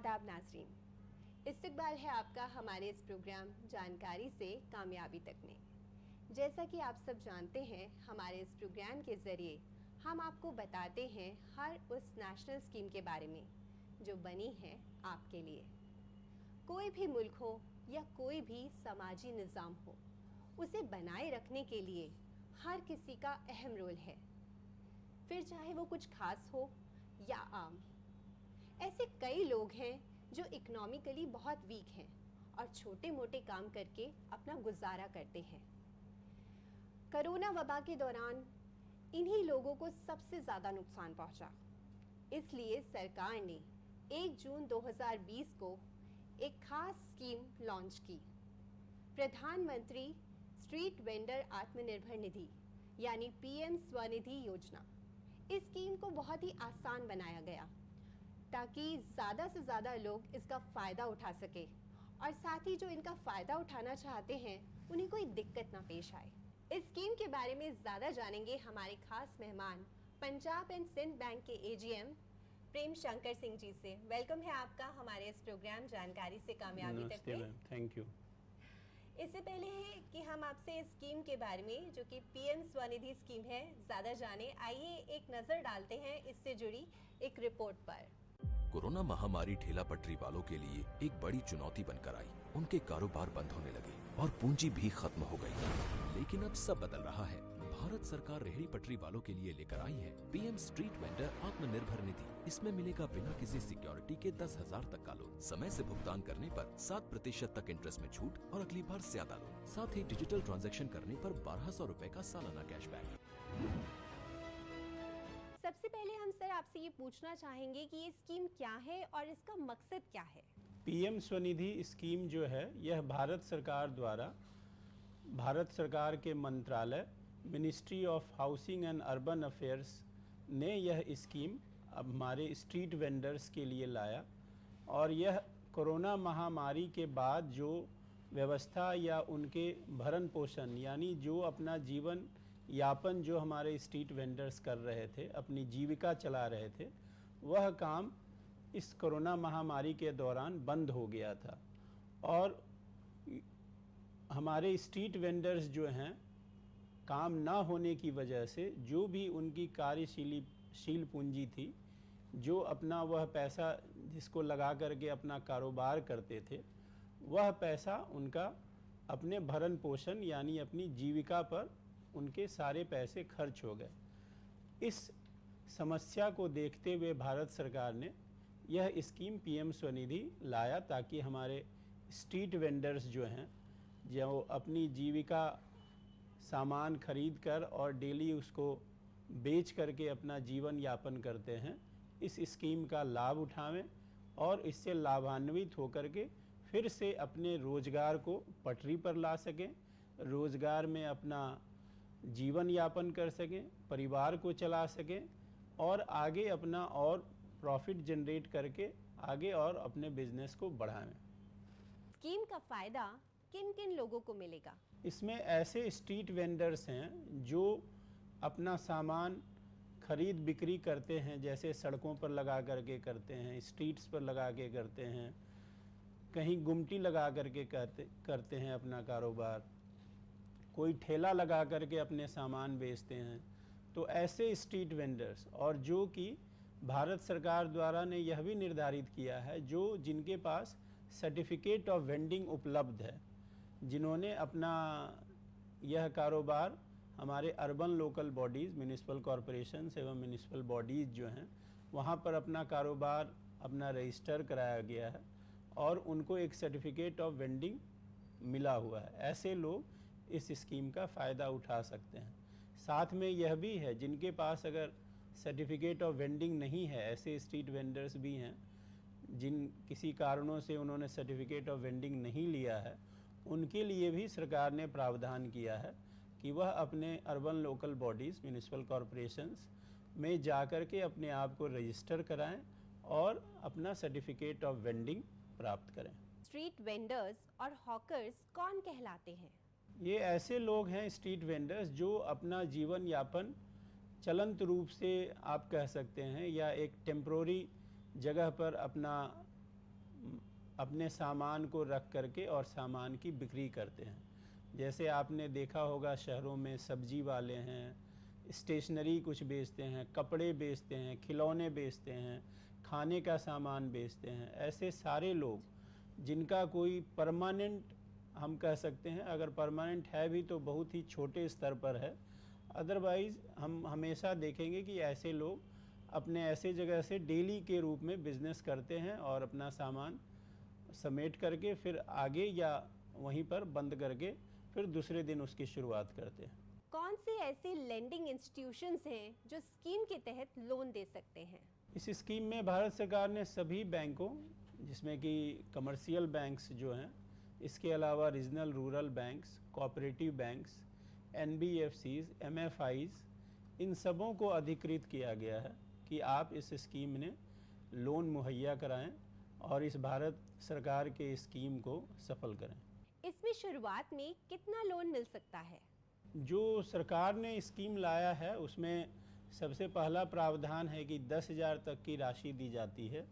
आदाब नाज़रीन, इस्तकबाल है आपका हमारे इस प्रोग्राम जानकारी से कामयाबी तक में। जैसा कि आप सब जानते हैं, हमारे इस प्रोग्राम के ज़रिए हम आपको बताते हैं हर उस नेशनल स्कीम के बारे में जो बनी है आपके लिए। कोई भी मुल्क हो या कोई भी समाजी निज़ाम हो, उसे बनाए रखने के लिए हर किसी का अहम रोल है, फिर चाहे वो कुछ खास हो या आम। ऐसे कई लोग हैं जो इकोनॉमिकली बहुत वीक हैं और छोटे मोटे काम करके अपना गुजारा करते हैं। कोरोना वबा के दौरान इन्हीं लोगों को सबसे ज़्यादा नुकसान पहुंचा। इसलिए सरकार ने 1 जून 2020 को एक खास स्कीम लॉन्च की, प्रधानमंत्री स्ट्रीट वेंडर आत्मनिर्भर निधि यानी PM स्वनिधि योजना। इस स्कीम को बहुत ही आसान बनाया गया ताकि ज़्यादा से ज़्यादा लोग इसका फ़ायदा उठा सके और साथ ही जो इनका फ़ायदा उठाना चाहते हैं उन्हें कोई दिक्कत ना पेश आए। इस स्कीम के बारे में ज़्यादा जानेंगे हमारे खास मेहमान पंजाब एंड सिंध बैंक के AGM प्रेम शंकर सिंह जी से। वेलकम है आपका हमारे इस प्रोग्राम जानकारी से कामयाबी तक में। Thank you. इससे पहले है कि हम आपसे इस स्कीम के बारे में जो कि PM स्वनिधि स्कीम है ज़्यादा जाने, आइए एक नज़र डालते हैं इससे जुड़ी एक रिपोर्ट पर। कोरोना महामारी ठेला पटरी वालों के लिए एक बड़ी चुनौती बनकर आई। उनके कारोबार बंद होने लगे और पूंजी भी खत्म हो गई। लेकिन अब सब बदल रहा है। भारत सरकार रेहड़ी पटरी वालों के लिए लेकर आई है PM street vendor Atmanirbhar Nidhi. इसमें मिलेगा बिना किसी सिक्योरिटी के 10,000 तक का लोन। समय से भुगतान करने पर 7% तक इंटरेस्ट में छूट और अगली बार ज्यादा लोन। साथ ही डिजिटल ट्रांजैक्शन करने पर 1200 रुपए का सालाना कैशबैक। सबसे पहले हम सर आपसे ये पूछना चाहेंगे कि ये स्कीम क्या है और इसका मकसद क्या है? PM स्वनिधि स्कीम जो है यह भारत सरकार द्वारा भारत सरकार के मंत्रालय ministry of housing and urban affairs ने यह स्कीम अब हमारे स्ट्रीट वेंडर्स के लिए लाया और यह कोरोना महामारी के बाद जो व्यवस्था या उनके भरण पोषण यानी जो अपना जीवन यापन जो हमारे स्ट्रीट वेंडर्स कर रहे थे, अपनी जीविका चला रहे थे, वह काम इस कोरोना महामारी के दौरान बंद हो गया था। और हमारे स्ट्रीट वेंडर्स जो हैं, काम ना होने की वजह से जो भी उनकी कार्यशील पूंजी थी, जो अपना वह पैसा जिसको लगा करके अपना कारोबार करते थे, वह पैसा उनका अपने भरण पोषण यानी अपनी जीविका पर उनके सारे पैसे खर्च हो गए। इस समस्या को देखते हुए भारत सरकार ने यह स्कीम PM स्वनिधि लाया ताकि हमारे स्ट्रीट वेंडर्स जो हैं, जो अपनी जीविका सामान खरीद कर और डेली उसको बेच करके अपना जीवन यापन करते हैं, इस स्कीम का लाभ उठावें और इससे लाभान्वित होकर के फिर से अपने रोज़गार को पटरी पर ला सकें, रोज़गार में अपना जीवन यापन कर सकें, परिवार को चला सकें और आगे अपना और प्रॉफिट जनरेट करके आगे और अपने बिजनेस को बढ़ाएं। स्कीम का फ़ायदा किन किन लोगों को मिलेगा? इसमें ऐसे स्ट्रीट वेंडर्स हैं जो अपना सामान खरीद बिक्री करते हैं, जैसे सड़कों पर लगा करके करते हैं, स्ट्रीट्स पर लगा के करते हैं, कहीं गुमटी लगा करके करते हैं अपना कारोबार, कोई ठेला लगा करके अपने सामान बेचते हैं। तो ऐसे स्ट्रीट वेंडर्स, और जो कि भारत सरकार द्वारा ने यह भी निर्धारित किया है, जो जिनके पास सर्टिफिकेट ऑफ वेंडिंग उपलब्ध है, जिन्होंने अपना यह कारोबार हमारे urban local bodies, municipal corporations एवं म्यूनिसिपल बॉडीज़ जो हैं, वहाँ पर अपना कारोबार अपना रजिस्टर कराया गया है और उनको एक सर्टिफिकेट ऑफ वेंडिंग मिला हुआ है। ऐसे लोग इस स्कीम का फ़ायदा उठा सकते हैं। साथ में यह भी है, जिनके पास अगर सर्टिफिकेट ऑफ वेंडिंग नहीं है, ऐसे स्ट्रीट वेंडर्स भी हैं जिन किसी कारणों से उन्होंने सर्टिफिकेट ऑफ वेंडिंग नहीं लिया है, उनके लिए भी सरकार ने प्रावधान किया है कि वह अपने urban local bodies, municipal corporations में जाकर के अपने आप को रजिस्टर कराएं और अपना सर्टिफिकेट ऑफ वेंडिंग प्राप्त करें। स्ट्रीट वेंडर्स और हॉकर्स कौन कहलाते हैं? ये ऐसे लोग हैं स्ट्रीट वेंडर्स जो अपना जीवन यापन चलंत रूप से आप कह सकते हैं या एक टेम्प्रोरी जगह पर अपना अपने सामान को रख करके और सामान की बिक्री करते हैं। जैसे आपने देखा होगा शहरों में सब्जी वाले हैं, स्टेशनरी कुछ बेचते हैं, कपड़े बेचते हैं, खिलौने बेचते हैं, खाने का सामान बेचते हैं। ऐसे सारे लोग जिनका कोई परमानेंट, हम कह सकते हैं अगर परमानेंट है भी तो बहुत ही छोटे स्तर पर है, अदरवाइज़ हम हमेशा देखेंगे कि ऐसे लोग अपने ऐसे जगह से डेली के रूप में बिज़नेस करते हैं और अपना सामान समेट करके फिर आगे या वहीं पर बंद करके फिर दूसरे दिन उसकी शुरुआत करते हैं। कौन से ऐसे लेंडिंग इंस्टीट्यूशंस हैं जो स्कीम के तहत लोन दे सकते हैं? इस स्कीम में भारत सरकार ने सभी बैंकों, जिसमें कि कमर्शियल बैंक्स जो हैं, इसके अलावा regional rural banks, cooperative banks, NBFCs, MFIs, इन सबों को अधिकृत किया गया है कि आप इस स्कीम में लोन मुहैया कराएं और इस भारत सरकार के स्कीम को सफल करें। इसमें शुरुआत में कितना लोन मिल सकता है? जो सरकार ने स्कीम लाया है उसमें सबसे पहला प्रावधान है कि 10,000 तक की राशि दी जाती है,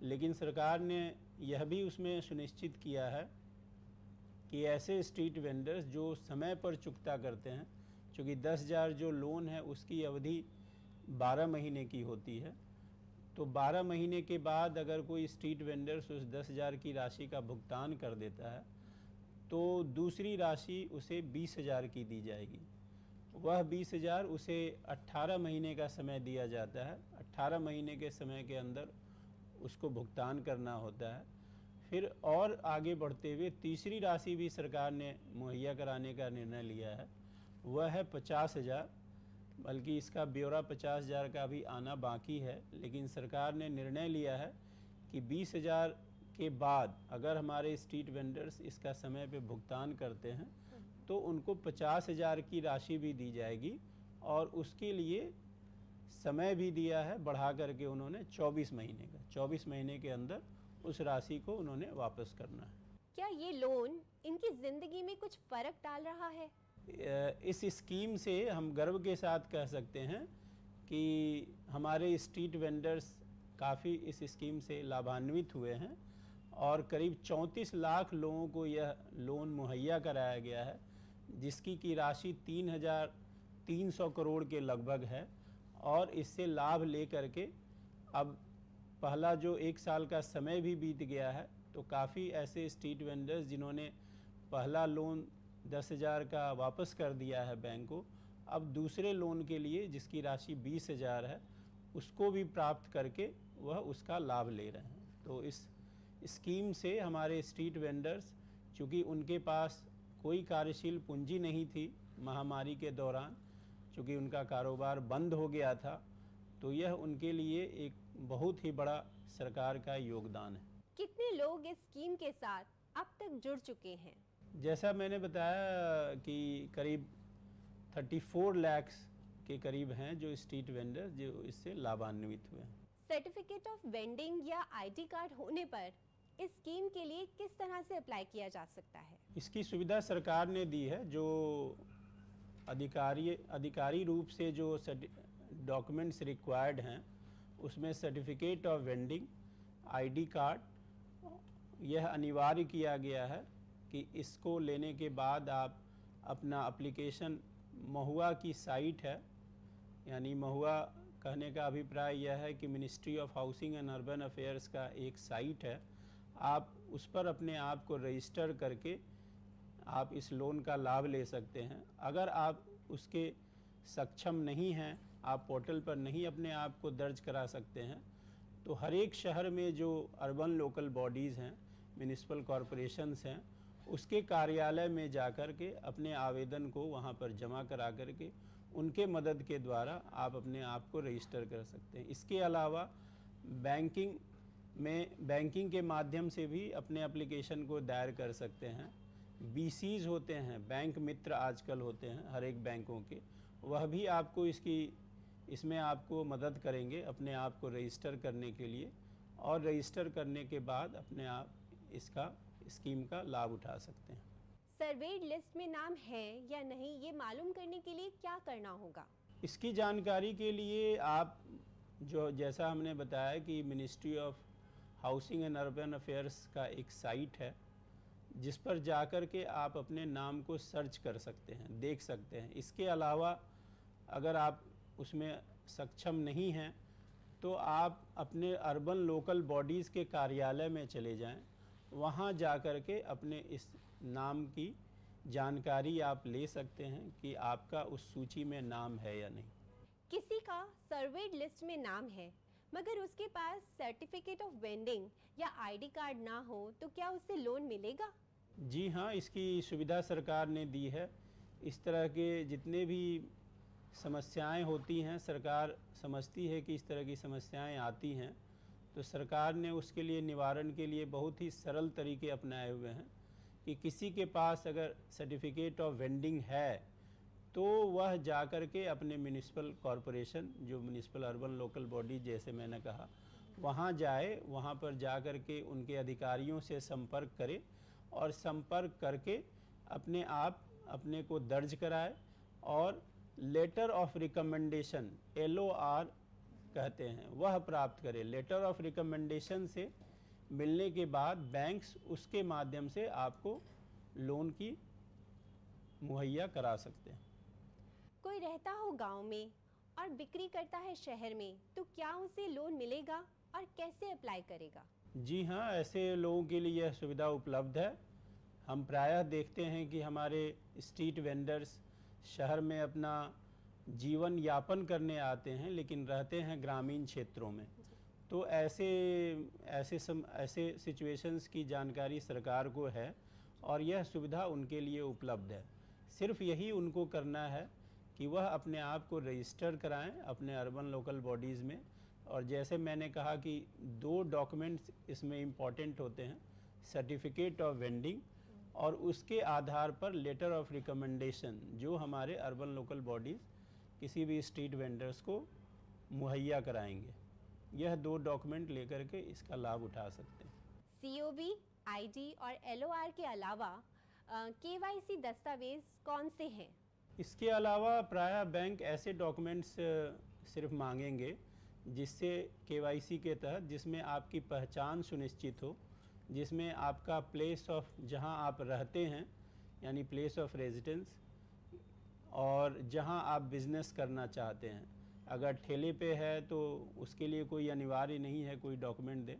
लेकिन सरकार ने यह भी उसमें सुनिश्चित किया है कि ऐसे स्ट्रीट वेंडर्स जो समय पर चुकता करते हैं, चूँकि 10,000 जो लोन है उसकी अवधि 12 महीने की होती है, तो 12 महीने के बाद अगर कोई स्ट्रीट वेंडर्स उस 10,000 की राशि का भुगतान कर देता है तो दूसरी राशि उसे 20,000 की दी जाएगी। वह 20,000 उसे 18 महीने का समय दिया जाता है। 18 महीने के समय के अंदर उसको भुगतान करना होता है। फिर और आगे बढ़ते हुए तीसरी राशि भी सरकार ने मुहैया कराने का निर्णय लिया है, वह है 50,000, बल्कि इसका ब्यौरा 50,000 का भी आना बाकी है, लेकिन सरकार ने निर्णय लिया है कि 20,000 के बाद अगर हमारे स्ट्रीट वेंडर्स इसका समय पे भुगतान करते हैं तो उनको 50,000 की राशि भी दी जाएगी और उसके लिए समय भी दिया है बढ़ा करके उन्होंने 24 महीने का। 24 महीने के अंदर उस राशि को उन्होंने वापस करना है। क्या ये लोन इनकी ज़िंदगी में कुछ फ़र्क डाल रहा है? इस स्कीम से हम गर्व के साथ कह सकते हैं कि हमारे स्ट्रीट वेंडर्स काफ़ी इस स्कीम से लाभान्वित हुए हैं और करीब 34 लाख लोगों को यह लोन मुहैया कराया गया है, जिसकी की राशि 3,300 करोड़ के लगभग है। और इससे लाभ ले करके अब पहला जो 1 साल का समय भी बीत गया है, तो काफ़ी ऐसे स्ट्रीट वेंडर्स जिन्होंने पहला लोन 10,000 का वापस कर दिया है बैंक को, अब दूसरे लोन के लिए जिसकी राशि 20,000 है उसको भी प्राप्त करके वह उसका लाभ ले रहे हैं। तो इस स्कीम से हमारे स्ट्रीट वेंडर्स, चूँकि उनके पास कोई कार्यशील पूंजी नहीं थी महामारी के दौरान, चूँकि उनका कारोबार बंद हो गया था, तो यह उनके लिए एक बहुत ही बड़ा सरकार का योगदान है। कितने लोग इस स्कीम के साथ अब तक जुड़ चुके हैं? जैसा मैंने बताया कि करीब 34 लाख के करीब हैं जो स्ट्रीट वेंडर्स जो इससे लाभान्वित हुए हैं। सर्टिफिकेट ऑफ वेंडिंग या ID कार्ड होने पर इस स्कीम के लिए किस तरह से अप्लाई किया जा सकता है? इसकी सुविधा सरकार ने दी है। जो अधिकारी रूप से जो डॉक्यूमेंट्स रिक्वायर्ड हैं उसमें certificate of vending, ID card, यह अनिवार्य किया गया है कि इसको लेने के बाद आप अपना एप्लीकेशन, महुआ की साइट है, यानी महुआ कहने का अभिप्राय यह है कि ministry of housing and urban affairs का एक साइट है, आप उस पर अपने आप को रजिस्टर करके आप इस लोन का लाभ ले सकते हैं। अगर आप उसके सक्षम नहीं हैं, आप पोर्टल पर नहीं अपने आप को दर्ज करा सकते हैं, तो हर एक शहर में जो अर्बन लोकल बॉडीज़ हैं, म्यूनिसिपल कॉरपोरेशंस हैं, उसके कार्यालय में जाकर के अपने आवेदन को वहाँ पर जमा करा करके उनके मदद के द्वारा आप अपने आप को रजिस्टर कर सकते हैं। इसके अलावा बैंकिंग के माध्यम से भी अपने एप्लीकेशन को दायर कर सकते हैं। BCs होते हैं, बैंक मित्र आजकल होते हैं हर एक बैंकों के, वह भी आपको इसमें आपको मदद करेंगे अपने आप को रजिस्टर करने के लिए, और रजिस्टर करने के बाद अपने आप इसका स्कीम का लाभ उठा सकते हैं। सर्वेड लिस्ट में नाम है या नहीं, ये मालूम करने के लिए क्या करना होगा? इसकी जानकारी के लिए आप जैसा हमने बताया कि ministry of housing and urban affairs का एक साइट है, जिस पर जाकर के आप अपने नाम को सर्च कर सकते हैं, देख सकते हैं। इसके अलावा अगर आप उसमें सक्षम नहीं हैं तो आप अपने अर्बन लोकल बॉडीज़ के कार्यालय में चले जाएं, वहां जाकर के अपने इस नाम की जानकारी आप ले सकते हैं कि आपका उस सूची में नाम है या नहीं। किसी का सर्वेड लिस्ट में नाम है मगर उसके पास सर्टिफिकेट ऑफ वेंडिंग या आईडी कार्ड ना हो तो क्या उसे लोन मिलेगा? जी हाँ, इसकी सुविधा सरकार ने दी है। इस तरह के जितने भी समस्याएं होती हैं, सरकार समझती है कि इस तरह की समस्याएं आती हैं, तो सरकार ने उसके लिए निवारण के लिए बहुत ही सरल तरीके अपनाए हुए हैं कि किसी के पास अगर सर्टिफिकेट ऑफ वेंडिंग है तो वह जाकर के अपने म्यूनिसिपल कॉरपोरेशन, जो म्यूनिसिपल अर्बन लोकल बॉडी जैसे मैंने कहा, वहाँ जाए, वहाँ पर जाकर के उनके अधिकारियों से संपर्क करे और संपर्क करके अपने आप अपने को दर्ज कराए और लेटर ऑफ रिकमेंडेशन, LOR कहते हैं, वह प्राप्त करे। लेटर ऑफ रिकमेंडेशन से मिलने के बाद बैंक्स उसके माध्यम से आपको लोन की मुहैया करा सकते हैं। कोई रहता हो गांव में और बिक्री करता है शहर में, तो क्या उसे लोन मिलेगा और कैसे अप्लाई करेगा? जी हाँ, ऐसे लोगों के लिए यह सुविधा उपलब्ध है। हम प्रायः देखते हैं कि हमारे स्ट्रीट वेंडर्स शहर में अपना जीवन यापन करने आते हैं लेकिन रहते हैं ग्रामीण क्षेत्रों में। तो ऐसे सिचुएशंस की जानकारी सरकार को है और यह सुविधा उनके लिए उपलब्ध है। सिर्फ यही उनको करना है कि वह अपने आप को रजिस्टर कराएं अपने अर्बन लोकल बॉडीज़ में। और जैसे मैंने कहा कि 2 डॉक्यूमेंट्स इसमें इम्पॉर्टेंट होते हैं, सर्टिफिकेट ऑफ वेंडिंग और उसके आधार पर लेटर ऑफ रिकमेंडेशन, जो हमारे अर्बन लोकल बॉडीज़ किसी भी स्ट्रीट वेंडर्स को मुहैया कराएंगे। यह 2 डॉक्यूमेंट लेकर के इसका लाभ उठा सकते हैं। COV, ID और LOR के अलावा KYC दस्तावेज कौन से हैं? इसके अलावा प्रायः बैंक ऐसे डॉक्यूमेंट्स सिर्फ मांगेंगे जिससे KYC के तहत, जिसमें आपकी पहचान सुनिश्चित हो, जिसमें आपका प्लेस ऑफ, जहां आप रहते हैं यानी प्लेस ऑफ रेजिडेंस, और जहां आप बिज़नेस करना चाहते हैं। अगर ठेले पे है तो उसके लिए कोई अनिवार्य नहीं है कोई डॉक्यूमेंट दे,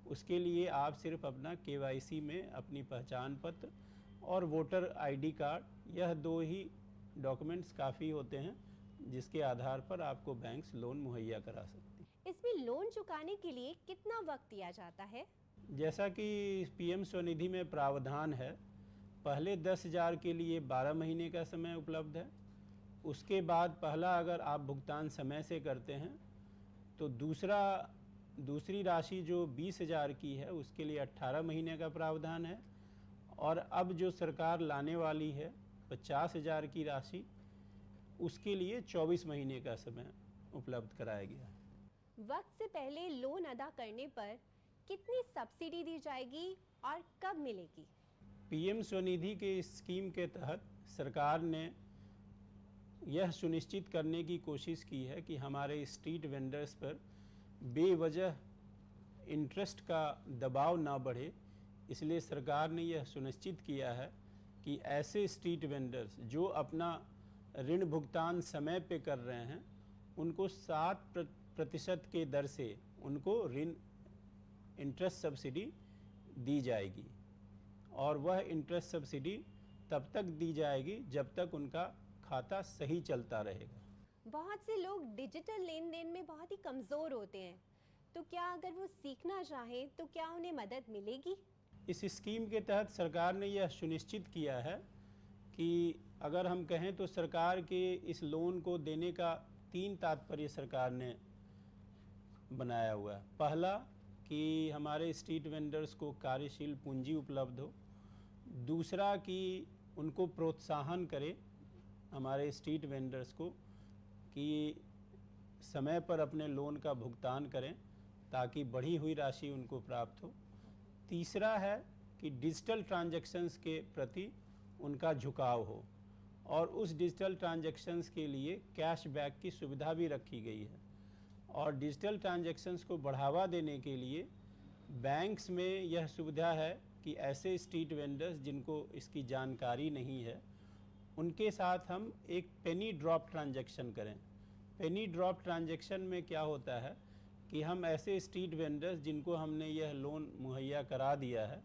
उसके लिए आप सिर्फ अपना KYC में अपनी पहचान पत्र और वोटर ID कार्ड, यह 2 ही डॉक्यूमेंट्स काफ़ी होते हैं जिसके आधार पर आपको बैंक्स लोन मुहैया करा सकते हैं। इसमें लोन चुकाने के लिए कितना वक्त दिया जाता है? जैसा कि PM स्वनिधि में प्रावधान है, पहले 10,000 के लिए 12 महीने का समय उपलब्ध है। उसके बाद पहला अगर आप भुगतान समय से करते हैं तो दूसरी राशि जो 20,000 की है उसके लिए 18 महीने का प्रावधान है। और अब जो सरकार लाने वाली है 50,000 की राशि, उसके लिए 24 महीने का समय उपलब्ध कराया गया है। वक्त से पहले लोन अदा करने पर कितनी सब्सिडी दी जाएगी और कब मिलेगी? PM स्वनिधि के इस स्कीम के तहत सरकार ने यह सुनिश्चित करने की कोशिश की है कि हमारे स्ट्रीट वेंडर्स पर बेवजह इंटरेस्ट का दबाव ना बढ़े। इसलिए सरकार ने यह सुनिश्चित किया है कि ऐसे स्ट्रीट वेंडर्स जो अपना ऋण भुगतान समय पे कर रहे हैं उनको 7% के दर से उनको ऋण इंटरेस्ट सब्सिडी दी जाएगी। और वह इंटरेस्ट सब्सिडी तब तक दी जाएगी जब तक उनका खाता सही चलता रहेगा। बहुत से लोग डिजिटल लेन देन में बहुत ही कमज़ोर होते हैं, तो क्या अगर वो सीखना चाहें तो क्या उन्हें मदद मिलेगी? इस स्कीम के तहत सरकार ने यह सुनिश्चित किया है कि अगर हम कहें तो सरकार के इस लोन को देने का 3 तात्पर्य सरकार ने बनाया हुआ है। पहला कि हमारे स्ट्रीट वेंडर्स को कार्यशील पूंजी उपलब्ध हो। दूसरा कि उनको प्रोत्साहन करे हमारे स्ट्रीट वेंडर्स को कि समय पर अपने लोन का भुगतान करें ताकि बढ़ी हुई राशि उनको प्राप्त हो। तीसरा है कि डिजिटल ट्रांजैक्शंस के प्रति उनका झुकाव हो और उस डिजिटल ट्रांजैक्शंस के लिए कैशबैक की सुविधा भी रखी गई है। और डिजिटल ट्रांजैक्शंस को बढ़ावा देने के लिए बैंक्स में यह सुविधा है कि ऐसे स्ट्रीट वेंडर्स जिनको इसकी जानकारी नहीं है, उनके साथ हम एक पेनी ड्रॉप ट्रांजैक्शन करें। पेनी ड्रॉप ट्रांजैक्शन में क्या होता है कि हम ऐसे स्ट्रीट वेंडर्स जिनको हमने यह लोन मुहैया करा दिया है,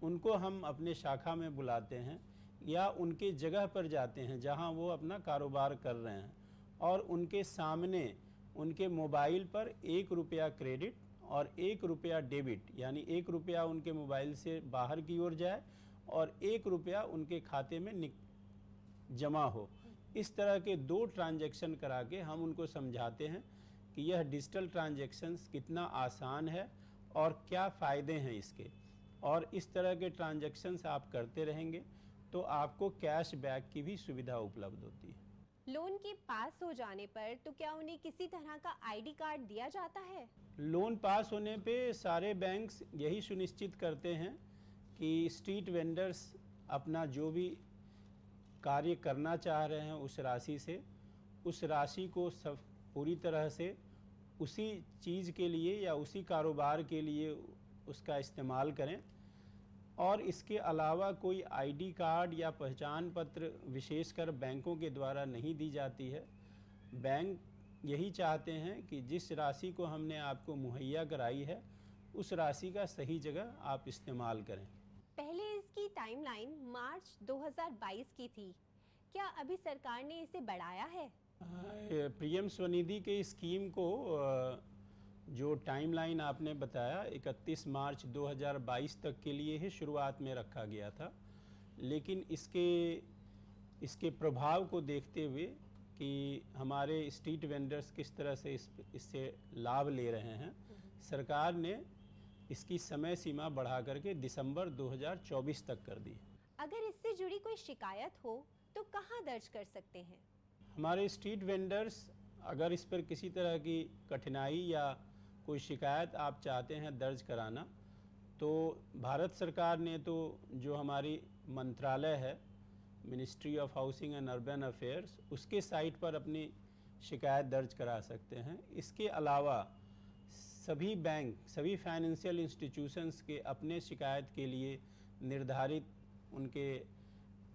उनको हम अपने शाखा में बुलाते हैं या उनके जगह पर जाते हैं जहां वो अपना कारोबार कर रहे हैं, और उनके सामने उनके मोबाइल पर 1 रुपया क्रेडिट और 1 रुपया डेबिट, यानी 1 रुपया उनके मोबाइल से बाहर की ओर जाए और 1 रुपया उनके खाते में जमा हो। इस तरह के 2 ट्रांजैक्शन करा के हम उनको समझाते हैं कि यह डिजिटल ट्रांजैक्शंस कितना आसान है और क्या फ़ायदे हैं इसके, और इस तरह के ट्रांजैक्शंस आप करते रहेंगे तो आपको कैश बैक की भी सुविधा उपलब्ध होती है। लोन के पास हो जाने पर तो क्या उन्हें किसी तरह का आईडी कार्ड दिया जाता है? लोन पास होने पे सारे बैंक्स यही सुनिश्चित करते हैं कि स्ट्रीट वेंडर्स अपना जो भी कार्य करना चाह रहे हैं उस राशि से, उस राशि को सब पूरी तरह से उसी चीज़ के लिए या उसी कारोबार के लिए उसका इस्तेमाल करें, और इसके अलावा कोई आईडी कार्ड या पहचान पत्र विशेषकर बैंकों के द्वारा नहीं दी जाती है। बैंक यही चाहते हैं कि जिस राशि को हमने आपको मुहैया कराई है उस राशि का सही जगह आप इस्तेमाल करें। पहले इसकी टाइमलाइन मार्च 2022 की थी, क्या अभी सरकार ने इसे बढ़ाया है? पीएम स्वनिधि के स्कीम को जो टाइमलाइन आपने बताया 31 मार्च 2022 तक के लिए ही शुरुआत में रखा गया था, लेकिन इसके प्रभाव को देखते हुए कि हमारे स्ट्रीट वेंडर्स किस तरह से इससे लाभ ले रहे हैं, सरकार ने इसकी समय सीमा बढ़ा करके दिसंबर 2024 तक कर दी। अगर इससे जुड़ी कोई शिकायत हो तो कहां दर्ज कर सकते हैं? हमारे स्ट्रीट वेंडर्स अगर इस पर किसी तरह की कठिनाई या कोई शिकायत आप चाहते हैं दर्ज कराना, तो भारत सरकार ने तो जो हमारी मंत्रालय है, ministry of housing and urban affairs, उसके साइट पर अपनी शिकायत दर्ज करा सकते हैं। इसके अलावा सभी बैंक, सभी फाइनेंशियल इंस्टीट्यूशंस के अपने शिकायत के लिए निर्धारित उनके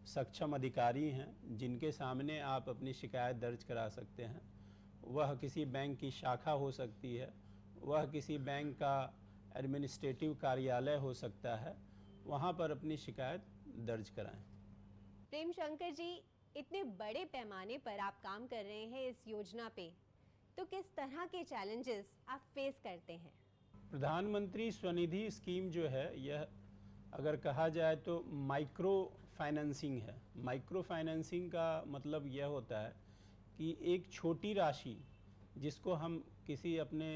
सक्षम अधिकारी हैं जिनके सामने आप अपनी शिकायत दर्ज करा सकते हैं। वह किसी बैंक की शाखा हो सकती है, वह किसी बैंक का एडमिनिस्ट्रेटिव कार्यालय हो सकता है, वहाँ पर अपनी शिकायत दर्ज कराएं। प्रेम शंकर जी, इतने बड़े पैमाने पर आप काम कर रहे हैं इस योजना पे, तो किस तरह के चैलेंजेस आप फेस करते हैं? प्रधानमंत्री स्वनिधि स्कीम जो है, यह अगर कहा जाए तो माइक्रो फाइनेंसिंग है। माइक्रो फाइनेंसिंग का मतलब यह होता है कि एक छोटी राशि जिसको हम किसी अपने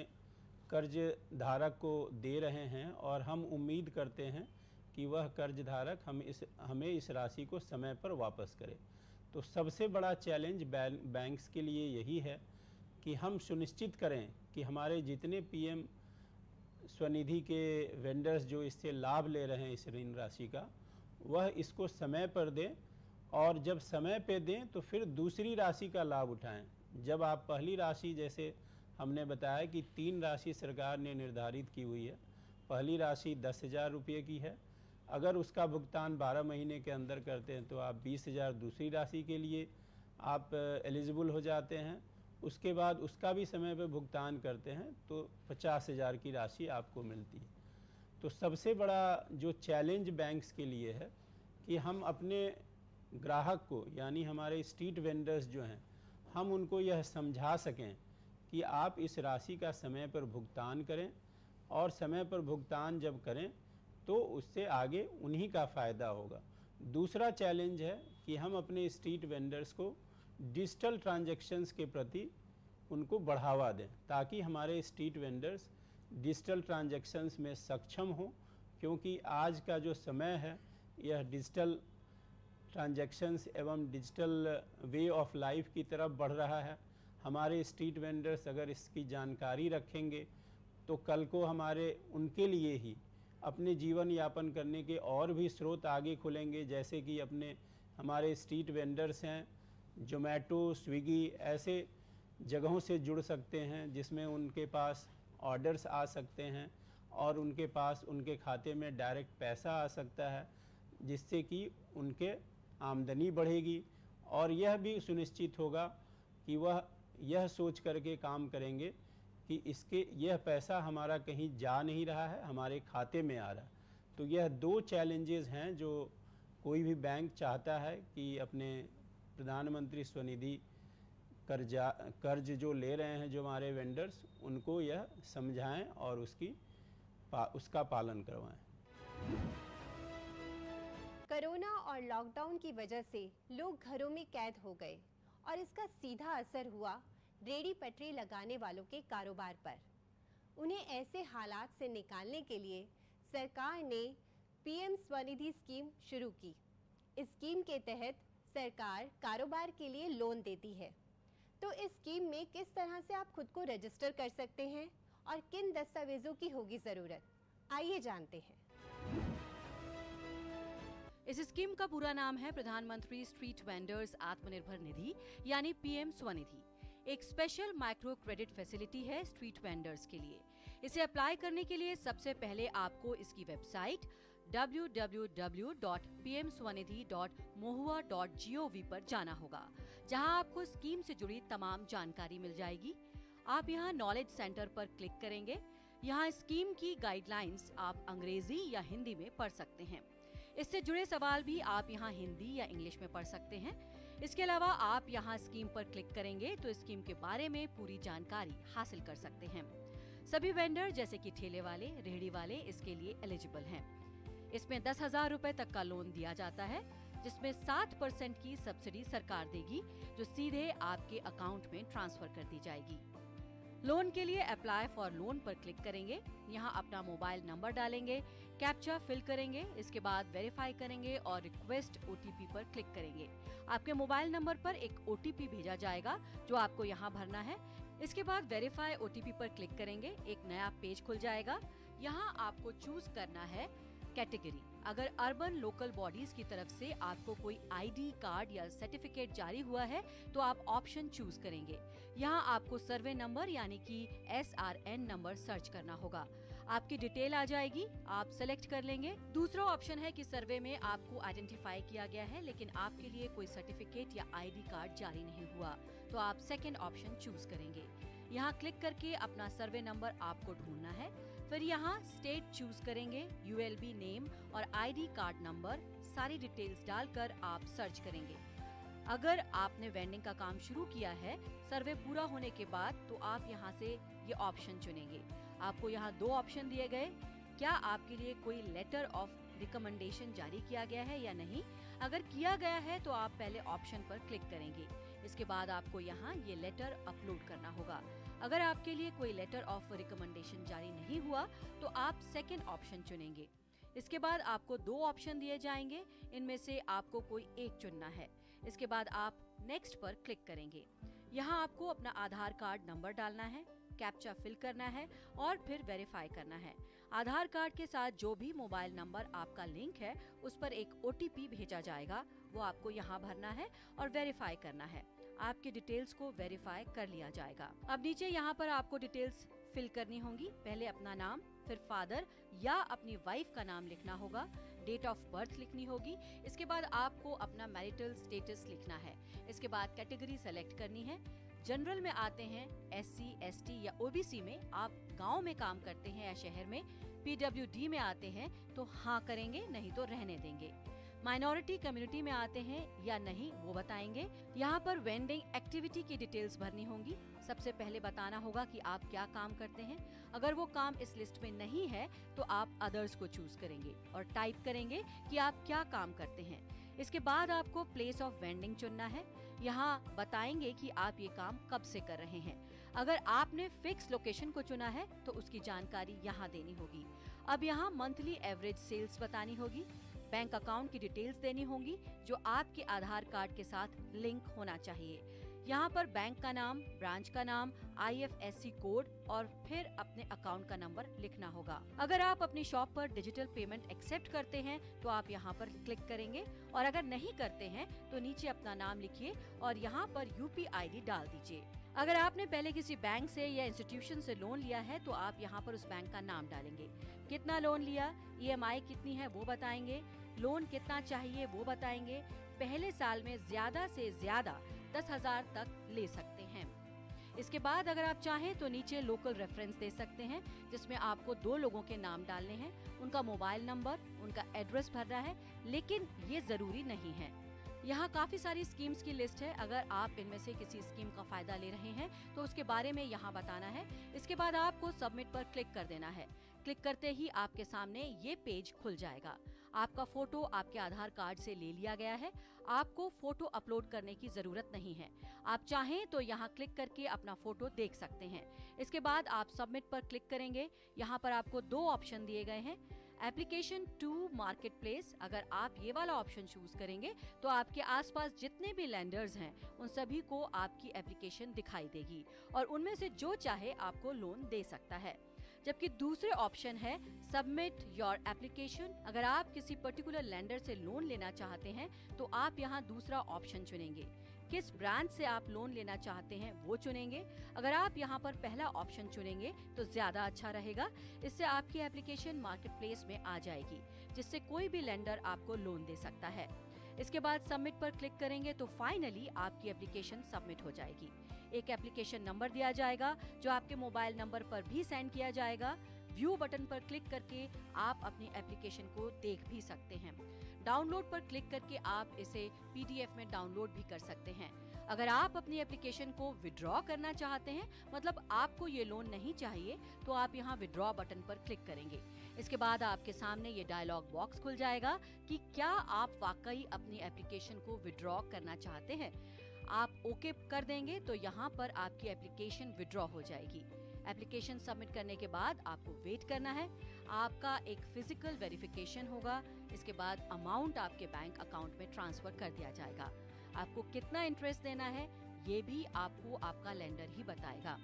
कर्ज धारक को दे रहे हैं और हम उम्मीद करते हैं कि वह कर्ज धारक हमें इस राशि को समय पर वापस करे। तो सबसे बड़ा चैलेंज बैंक्स के लिए यही है कि हम सुनिश्चित करें कि हमारे जितने पीएम स्वनिधि के वेंडर्स जो इससे लाभ ले रहे हैं इस ऋण राशि का, वह इसको समय पर दें, और जब समय पे दें तो फिर दूसरी राशि का लाभ उठाएं। जब आप पहली राशि, जैसे हमने बताया कि 3 राशि सरकार ने निर्धारित की हुई है, पहली राशि 10,000 रुपये की है, अगर उसका भुगतान 12 महीने के अंदर करते हैं तो आप 20,000 दूसरी राशि के लिए आप एलिजिबल हो जाते हैं। उसके बाद उसका भी समय पर भुगतान करते हैं तो 50,000 की राशि आपको मिलती है। तो सबसे बड़ा जो चैलेंज बैंक्स के लिए है कि हम अपने ग्राहक को, यानी हमारे स्ट्रीट वेंडर्स जो हैं, हम उनको यह समझा सकें कि आप इस राशि का समय पर भुगतान करें, और समय पर भुगतान जब करें तो उससे आगे उन्हीं का फ़ायदा होगा। दूसरा चैलेंज है कि हम अपने स्ट्रीट वेंडर्स को डिजिटल ट्रांजैक्शंस के प्रति उनको बढ़ावा दें, ताकि हमारे स्ट्रीट वेंडर्स डिजिटल ट्रांजैक्शंस में सक्षम हो, क्योंकि आज का जो समय है यह डिजिटल ट्रांजैक्शंस एवं डिजिटल वे ऑफ लाइफ की तरफ बढ़ रहा है। हमारे स्ट्रीट वेंडर्स अगर इसकी जानकारी रखेंगे तो कल को उनके लिए ही अपने जीवन यापन करने के और भी स्रोत आगे खुलेंगे, जैसे कि हमारे स्ट्रीट वेंडर्स हैं, जोमेटो, स्विगी, ऐसे जगहों से जुड़ सकते हैं जिसमें उनके पास ऑर्डर्स आ सकते हैं, और उनके पास उनके खाते में डायरेक्ट पैसा आ सकता है, जिससे कि उनके आमदनी बढ़ेगी और यह भी सुनिश्चित होगा कि वह यह सोच करके काम करेंगे कि यह पैसा हमारा कहीं जा नहीं रहा है, हमारे खाते में आ रहा है। तो यह 2 चैलेंजेस हैं जो कोई भी बैंक चाहता है कि अपने प्रधानमंत्री स्वनिधि कर्ज जो ले रहे हैं जो हमारे वेंडर्स, उनको यह समझाएं और उसका पालन करवाएं। कोरोना और लॉकडाउन की वजह से लोग घरों में कैद हो गए और इसका सीधा असर हुआ रेहड़ी पटरी लगाने वालों के कारोबार पर। उन्हें ऐसे हालात से निकालने के लिए सरकार ने पीएम स्वनिधि स्कीम शुरू की। इस स्कीम के तहत सरकार कारोबार के लिए लोन देती है। तो इस स्कीम में किस तरह से आप खुद को रजिस्टर कर सकते हैं और किन दस्तावेजों की होगी ज़रूरत, आइए जानते हैं। इस स्कीम का पूरा नाम है प्रधानमंत्री स्ट्रीट वेंडर्स आत्मनिर्भर निधि यानी पीएम स्वनिधि। एक स्पेशल माइक्रो क्रेडिट फैसिलिटी है स्ट्रीट वेंडर्स के लिए। इसे अप्लाई करने के लिए सबसे पहले आपको इसकी वेबसाइट www.pmswanidhi.mohua.gov पर जाना होगा, जहां आपको स्कीम से जुड़ी तमाम जानकारी मिल जाएगी। आप यहां नॉलेज सेंटर पर क्लिक करेंगे। यहां स्कीम की गाइडलाइंस आप अंग्रेजी या हिंदी में पढ़ सकते हैं। इससे जुड़े सवाल भी आप यहां हिंदी या इंग्लिश में पढ़ सकते हैं। इसके अलावा आप यहां स्कीम पर क्लिक करेंगे तो स्कीम के बारे में पूरी जानकारी हासिल कर सकते हैं। सभी वेंडर जैसे कि ठेले वाले, रेहड़ी वाले इसके लिए एलिजिबल हैं। इसमें 10,000 रुपए तक का लोन दिया जाता है, जिसमें 60% की सब्सिडी सरकार देगी, जो सीधे आपके अकाउंट में ट्रांसफर कर दी जाएगी। लोन के लिए अप्लाई फॉर लोन पर क्लिक करेंगे। यहाँ अपना मोबाइल नंबर डालेंगे, कैप्चा फिल करेंगे, इसके बाद वेरीफाई करेंगे और रिक्वेस्ट ओटीपी पर क्लिक करेंगे। आपके मोबाइल नंबर पर एक ओटीपी भेजा जाएगा जो आपको यहाँ भरना है। इसके बाद वेरीफाई ओटीपी पर क्लिक करेंगे, एक नया पेज खुल जाएगा। यहाँ आपको चूज करना है कैटेगरी। अगर अर्बन लोकल बॉडीज की तरफ से आपको कोई आईडी कार्ड या सर्टिफिकेट जारी हुआ है तो आप ऑप्शन चूज करेंगे। यहाँ आपको सर्वे नंबर यानी कि SRN नंबर सर्च करना होगा। आपकी डिटेल आ जाएगी, आप सेलेक्ट कर लेंगे। दूसरा ऑप्शन है कि सर्वे में आपको आइडेंटिफाई किया गया है लेकिन आपके लिए कोई सर्टिफिकेट या आईडी कार्ड जारी नहीं हुआ, तो आप सेकंड ऑप्शन चूज करेंगे। यहाँ क्लिक करके अपना सर्वे नंबर आपको ढूंढना है। फिर यहाँ स्टेट चूज करेंगे, ULB नेम और आईडी कार्ड नंबर, सारी डिटेल्स डालकर आप सर्च करेंगे। अगर आपने वेंडिंग का काम शुरू किया है सर्वे पूरा होने के बाद, तो आप यहाँ से ये ऑप्शन चुनेंगे। आपको यहाँ 2 ऑप्शन दिए गए। क्या आपके लिए कोई लेटर ऑफ रिकमेंडेशन जारी किया गया है या नहीं? अगर किया गया है तो आप पहले ऑप्शन पर क्लिक करेंगे। इसके बाद आपको यहाँ ये लेटर अपलोड करना होगा। अगर आपके लिए कोई लेटर ऑफ रिकमेंडेशन जारी नहीं हुआ तो आप सेकंड ऑप्शन चुनेंगे। इसके बाद आपको 2 ऑप्शन दिए जाएंगे, इनमें से आपको कोई एक चुनना है। इसके बाद आप नेक्स्ट पर क्लिक करेंगे। यहाँ आपको अपना आधार कार्ड नंबर डालना है, कैप्चा फिल करना है और फिर वेरीफाई करना है। आधार कार्ड के साथ जो भी मोबाइल नंबर आपका लिंक है उस पर एक OTP भेजा जाएगा, वो आपको यहाँ भरना है और वेरीफाई करना है। आपकी डिटेल्स को वेरीफाई कर लिया जाएगा। अब नीचे यहाँ पर आपको डिटेल्स फिल करनी होंगी। पहले अपना नाम, फिर फादर या अपनी वाइफ का नाम लिखना होगा, डेट ऑफ बर्थ लिखनी होगी। इसके बाद आपको अपना मैरिटल स्टेटस लिखना है। इसके बाद कैटेगरी सेलेक्ट करनी है। जनरल में आते हैं SC, ST या OBC में, आप गांव में काम करते हैं या शहर में, PWD में आते हैं तो हाँ करेंगे, नहीं तो रहने देंगे। माइनॉरिटी कम्युनिटी में आते हैं या नहीं वो बताएंगे। यहाँ पर वेंडिंग एक्टिविटी की डिटेल्स भरनी होंगी। सबसे पहले बताना होगा कि आप क्या काम करते हैं। अगर वो काम इस लिस्ट में नहीं है तो आप अदर्स को चूज करेंगे और टाइप करेंगे कि आप क्या काम करते हैं। इसके बाद आपको प्लेस ऑफ वेंडिंग चुनना है। यहाँ बताएंगे कि आप ये काम कब से कर रहे हैं। अगर आपने फिक्स लोकेशन को चुना है तो उसकी जानकारी यहाँ देनी होगी। अब यहाँ मंथली एवरेज सेल्स बतानी होगी। बैंक अकाउंट की डिटेल्स देनी होंगी जो आपके आधार कार्ड के साथ लिंक होना चाहिए। यहाँ पर बैंक का नाम, ब्रांच का नाम, IFSC कोड और फिर अपने अकाउंट का नंबर लिखना होगा। अगर आप अपनी शॉप पर डिजिटल पेमेंट एक्सेप्ट करते हैं तो आप यहाँ पर क्लिक करेंगे और अगर नहीं करते हैं तो नीचे अपना नाम लिखिए और यहाँ पर UPI डाल दीजिए। अगर आपने पहले किसी बैंक से या इंस्टीट्यूशन से लोन लिया है तो आप यहाँ पर उस बैंक का नाम डालेंगे, कितना लोन लिया, EMI कितनी है वो बताएंगे, लोन कितना चाहिए वो बताएंगे। पहले साल में ज्यादा से ज्यादा 10,000 तक ले सकते हैं। इसके बाद अगर आप चाहें तो नीचे लोकल रेफरेंस दे सकते हैं जिसमें आपको 2 लोगों के नाम डालने हैं, उनका मोबाइल नंबर, उनका एड्रेस भरना है, लेकिन ये जरूरी नहीं है। यहाँ काफी सारी स्कीम्स की लिस्ट है। अगर आप इनमें से किसी स्कीम का फायदा ले रहे हैं तो उसके बारे में यहाँ बताना है। इसके बाद आपको सबमिट पर क्लिक कर देना है। क्लिक करते ही आपके सामने ये पेज खुल जाएगा। आपका फोटो आपके आधार कार्ड से ले लिया गया है। आपको फोटो अपलोड करने की जरूरत नहीं है। आप चाहें तो यहाँ क्लिक करके अपना फोटो देख सकते हैं। इसके बाद आप सबमिट पर क्लिक करेंगे। यहाँ पर आपको 2 ऑप्शन दिए गए हैं, एप्लीकेशन टू मार्केट प्लेस। अगर आप ये वाला ऑप्शन चूज करेंगे तो आपके आसपास जितने भी लैंडर्स हैं उन सभी को आपकी एप्लीकेशन दिखाई देगी और उनमें से जो चाहे आपको लोन दे सकता है। जबकि दूसरे ऑप्शन है सबमिट योर एप्लीकेशन। अगर आप किसी पर्टिकुलर लैंडर से लोन लेना चाहते हैं तो आप यहाँ दूसरा ऑप्शन चुनेंगे। किस ब्रांच से आप लोन लेना चाहते हैं वो चुनेंगे। अगर आप यहाँ पर पहला ऑप्शन चुनेंगे तो ज्यादा अच्छा रहेगा। इससे आपकी एप्लीकेशन मार्केट प्लेस में आ जाएगी जिससे कोई भी लेंडर आपको लोन दे सकता है। इसके बाद सबमिट पर क्लिक करेंगे तो फाइनली आपकी एप्लीकेशन सबमिट हो जाएगी। एक एप्लीकेशन नंबर दिया जाएगा जो आपके मोबाइल नंबर पर भी सेंड किया जाएगा। व्यू बटन पर क्लिक करके आप अपनी एप्लीकेशन को देख भी सकते हैं। डाउनलोड पर क्लिक करके आप इसे PDF में डाउनलोड भी कर सकते हैं। अगर आप अपनी एप्लीकेशन को विड्रॉ करना चाहते हैं, मतलब आपको ये लोन नहीं चाहिए, तो आप यहाँ विड्रॉ बटन पर क्लिक करेंगे। इसके बाद आपके सामने ये डायलॉग बॉक्स खुल जाएगा कि क्या आप वाकई अपनी एप्लीकेशन को विड्रॉ करना चाहते हैं। आप ओके कर देंगे तो यहाँ पर आपकी एप्लीकेशन विड्रॉ हो जाएगी। एप्लीकेशन सबमिट करने के बाद आपको वेट करना है। आपका एक फिजिकल वेरिफिकेशन होगा। इसके बाद अमाउंट आपके बैंक अकाउंट में ट्रांसफर कर दिया जाएगा। आपको कितना इंटरेस्ट देना है ये भी आपको आपका लेंडर ही बताएगा।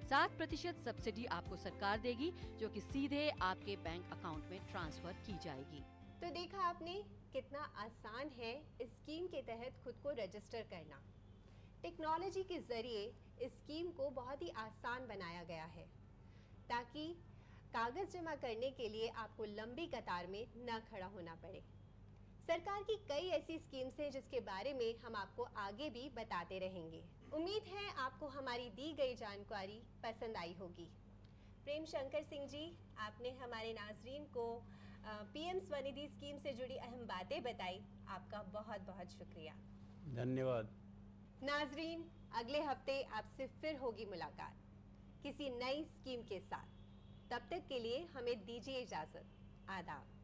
7% सब्सिडी आपको सरकार देगी जो कि सीधे आपके बैंक अकाउंट में ट्रांसफर की जाएगी। तो देखा आपने कितना आसान है इस स्कीम के तहत खुद को रजिस्टर करना। टेक्नोलॉजी के जरिए इस स्कीम को बहुत ही आसान बनाया गया है ताकि कागज जमा करने के लिए आपको लंबी कतार में न खड़ा होना पड़े। सरकार की कई ऐसी स्कीम्स हैं जिसके बारे में हम आपको आगे भी बताते रहेंगे। उम्मीद है आपको हमारी दी गई जानकारी पसंद आई होगी। प्रेम शंकर सिंह जी, आपने हमारे नाजरीन को PM स्वनिधि स्कीम से जुड़ी अहम बातें बताई। आपका बहुत बहुत शुक्रिया। धन्यवाद। नाजरीन, अगले हफ्ते आपसे फिर होगी मुलाकात किसी नई स्कीम के साथ। तब तक के लिए हमें दीजिए इजाजत। आदाब।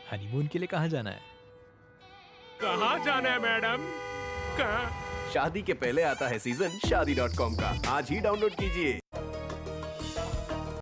हनीमून के लिए कहाँ जाना है? कहाँ जाना है मैडम? कहाँ? शादी के पहले आता है सीजन शादी.com का। आज ही डाउनलोड कीजिए।